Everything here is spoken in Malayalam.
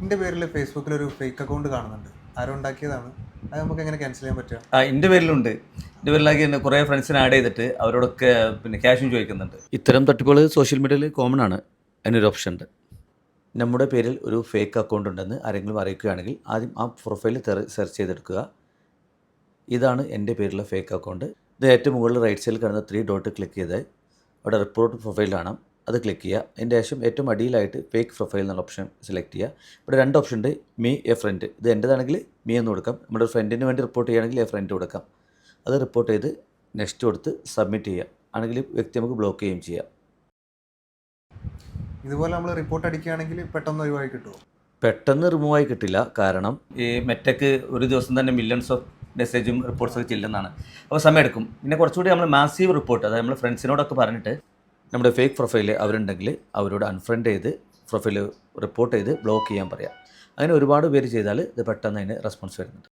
എൻ്റെ പേരിൽ ഫേസ്ബുക്കിൽ ഒരു ഫേക്ക് അക്കൗണ്ട് കാണുന്നുണ്ട്. ആരോ ഉണ്ടാക്കിയതാണ്. അത് നമുക്ക് എങ്ങനെ ക്യാൻസൽ ചെയ്യാൻ പറ്റുക? എൻ്റെ പേരിലുണ്ട്. എൻ്റെ പേരിലാക്കി തന്നെ കുറേ ഫ്രണ്ട്സിനെ ആഡ് ചെയ്തിട്ട് അവരോടൊക്കെ ക്യാഷും ചോദിക്കുന്നുണ്ട്. ഇത്തരം തട്ടിപ്പുകൾ സോഷ്യൽ മീഡിയയിൽ കോമൺ ആണ്. അതിനൊരു ഓപ്ഷൻ ഉണ്ട്. നമ്മുടെ പേരിൽ ഒരു ഫേക്ക് അക്കൗണ്ട് ഉണ്ടെന്ന് ആരെങ്കിലും അറിയിക്കുകയാണെങ്കിൽ ആദ്യം ആ പ്രൊഫൈൽ സെർച്ച് ചെയ്തെടുക്കുക. ഇതാണ് എൻ്റെ പേരിലുള്ള ഫേക്ക് അക്കൗണ്ട്. ഇത് ഏറ്റവും മുകളിൽ റൈറ്റ് സൈഡിൽ കാണുന്ന 3 ഡോട്ട് ക്ലിക്ക് ചെയ്ത് അവിടെ റിപ്പോർട്ട് പ്രൊഫൈൽ കാണാം. അത് ക്ലിക്ക് ചെയ്യുക. അതിൻ്റെ ശേഷം ഏറ്റവും അടിയിലായിട്ട് ഫേക്ക് പ്രൊഫൈൽ എന്നുള്ള ഓപ്ഷൻ സെലക്ട് ചെയ്യുക. ഇവിടെ 2 ഓപ്ഷൻ ഉണ്ട്. Me a friend. ഇത് എൻ്റേതാണെങ്കിൽ മീ എന്ന് കൊടുക്കാം. നമ്മുടെ ഫ്രണ്ടിന് വേണ്ടി റിപ്പോർട്ട് ചെയ്യുകയാണെങ്കിൽ എ ഫ്രണ്ട് കൊടുക്കാം. അത് റിപ്പോർട്ട് ചെയ്ത് നെക്സ്റ്റ് കൊടുത്ത് സബ്മിറ്റ് ചെയ്യുക. ആണെങ്കിൽ വ്യക്തി നമുക്ക് ബ്ലോക്ക് ചെയ്യുകയും ചെയ്യാം. ഇതുപോലെ നമ്മൾ റിപ്പോർട്ട് അടിക്കുകയാണെങ്കിൽ പെട്ടെന്ന് ഒഴിവായി കിട്ടുമോ? പെട്ടെന്ന് റിമൂവ് ആയി കിട്ടില്ല. കാരണം ഈ മെറ്റക്ക് ഒരു ദിവസം തന്നെ മില്യൺസ് ഓഫ് മെസ്സേജും റിപ്പോർട്ട്സൊക്കെ ചെല്ലുന്നതാണ്. അപ്പോൾ സമയമെടുക്കും. പിന്നെ കുറച്ചുകൂടി നമ്മൾ മാസീവ് റിപ്പോർട്ട്, അതായത് നമ്മൾ ഫ്രണ്ട്സിനോടൊക്കെ പറഞ്ഞിട്ട് നമ്മുടെ ഫേക്ക് പ്രൊഫൈൽ അവരുണ്ടെങ്കിൽ അവരോട് അൺഫ്രണ്ട് ചെയ്ത് പ്രൊഫൈൽ റിപ്പോർട്ട് ചെയ്ത് ബ്ലോക്ക് ചെയ്യാൻ പറയാം. അങ്ങനെ ഒരുപാട് പേര് ചെയ്താൽ ഇത് പെട്ടെന്ന് അതിന് റെസ്പോൺസ് വരുന്നുണ്ട്.